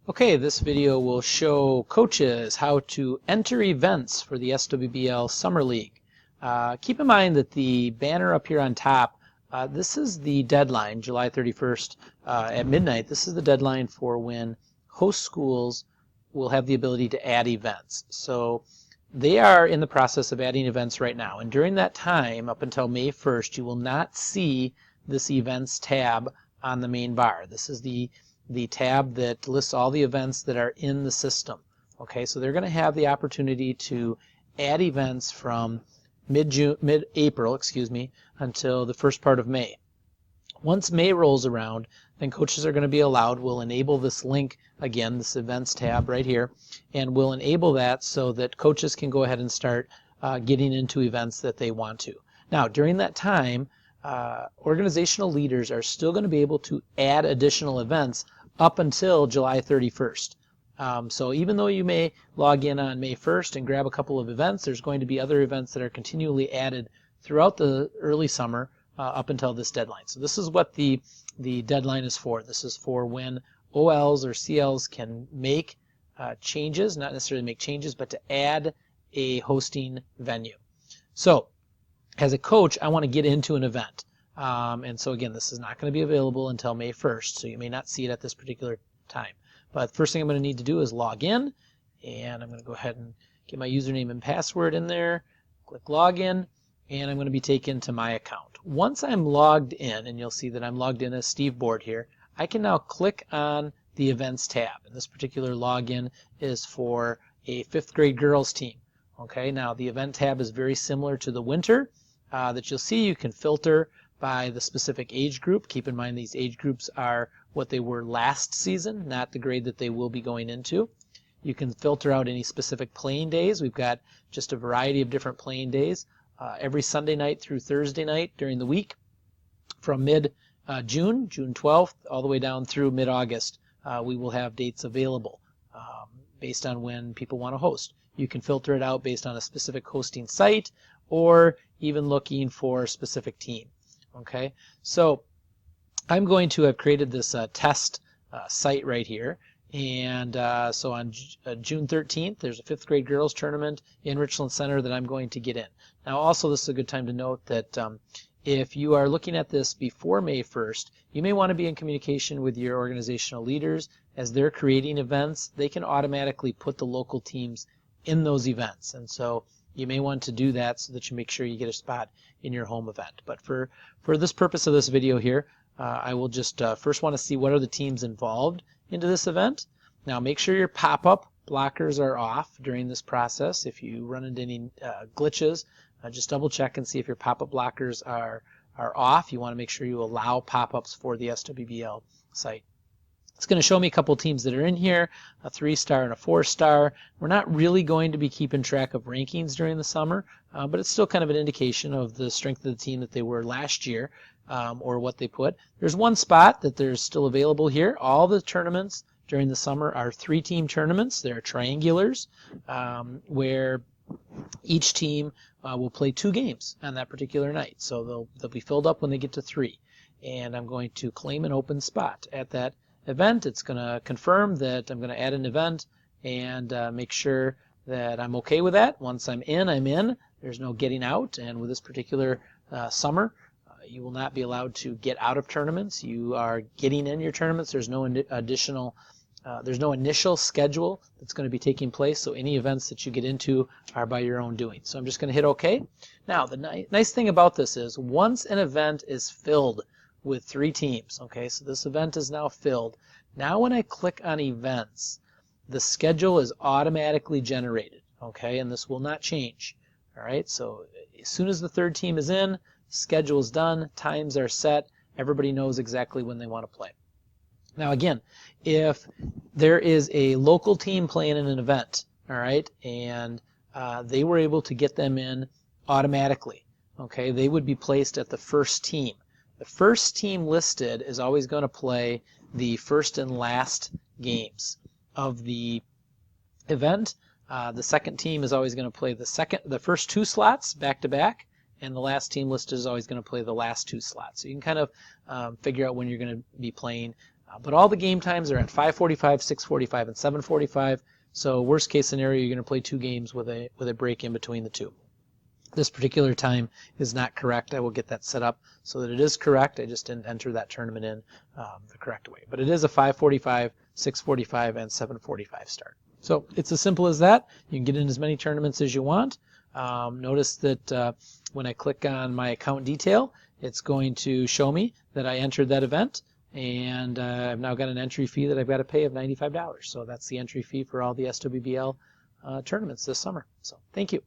Okay, this video will show coaches how to enter events for the SWBL Summer League. Keep in mind that the banner up here on top, this is the deadline, July 31st at midnight. This is the deadline for when host schools will have the ability to add events. So they are in the process of adding events right now. And during that time, up until May 1st, you will not see this events tab on the main bar. This is the tab that lists all the events that are in the system. Okay, so they're going to have the opportunity to add events from mid-April, until the first part of May. Once May rolls around, then coaches are going to be allowed, we'll enable this link again, this events tab right here, and we'll enable that so that coaches can go ahead and start getting into events that they want to. Now, during that time, organizational leaders are still going to be able to add additional events up until July 31st. So even though you may log in on May 1st and grab a couple of events, there's going to be other events that are continually added throughout the early summer up until this deadline. So this is what the deadline is for. This is for when OLs or CLs can make changes, not necessarily make changes, but to add a hosting venue. So as a coach, I want to get into an event. And so again, this is not going to be available until May 1st, so you may not see it at this particular time. But first thing I'm going to need to do is log in, and I'm going to go ahead and get my username and password in there, click login, and I'm going to be taken to my account. Once I'm logged in, and you'll see that I'm logged in as Steve Board here, I can now click on the events tab. And this particular login is for a 5th grade girls team. Okay, now the event tab is very similar to the winter that you'll see. You can filter by the specific age group. Keep in mind these age groups are what they were last season, not the grade that they will be going into. You can filter out any specific playing days. We've got just a variety of different playing days every Sunday night through Thursday night during the week from mid-June, June 12th, all the way down through mid-August. We will have dates available based on when people want to host. You can filter it out based on a specific hosting site or even looking for a specific team. Okay, so I'm going to have created this test site right here, and so on June 13th there's a 5th grade girls tournament in Richland Center that I'm going to get in. Now also, this is a good time to note that if you are looking at this before May 1st, you may want to be in communication with your organizational leaders. As they're creating events, they can automatically put the local teams in those events, and so you may want to do that so that you make sure you get a spot in your home event. But for this purpose of this video here, I will just first want to see what are the teams involved into this event. Now make sure your pop-up blockers are off during this process. If you run into any glitches, just double check and see if your pop-up blockers are off. You want to make sure you allow pop-ups for the SWBL site. It's going to show me a couple teams that are in here, a 3-star and a 4-star. We're not really going to be keeping track of rankings during the summer, but it's still kind of an indication of the strength of the team that they were last year, or what they put. There's one spot that there's still available here. All the tournaments during the summer are 3-team tournaments. They're triangulars, where each team will play 2 games on that particular night. So they'll be filled up when they get to 3. And I'm going to claim an open spot at that event. It's going to confirm that I'm going to add an event and make sure that I'm okay with that. Once I'm in, I'm in. There's no getting out. And with this particular summer, you will not be allowed to get out of tournaments. You are getting in your tournaments. There's no additional there's no initial schedule that's going to be taking place, so any events that you get into are by your own doing. So I'm just going to hit OK. Now, the nice thing about this is once an event is filled with 3 teams, okay, so this event is now filled. Now when I click on events, the schedule is automatically generated, okay, and this will not change. All right, so as soon as the 3rd team is in, schedule is done, times are set, everybody knows exactly when they want to play. Now again, if there is a local team playing in an event, all right, and they were able to get them in automatically, okay, they would be placed at the 1st team. The 1st team listed is always going to play the 1st and last games of the event. The 2nd team is always going to play the first 2 slots back to back, and the last team listed is always going to play the last 2 slots. So you can kind of figure out when you're going to be playing But all the game times are at 5:45, 6:45, and 7:45. So worst case scenario, you're going to play 2 games with a break in between the 2. This particular time is not correct. I will get that set up so that it is correct. I just didn't enter that tournament in the correct way. But it is a 5:45, 6:45, and 7:45 start. So it's as simple as that. You can get in as many tournaments as you want. Notice that when I click on my account detail, it's going to show me that I entered that event. And I've now got an entry fee that I've got to pay of $95. So that's the entry fee for all the SWBL tournaments this summer. So thank you.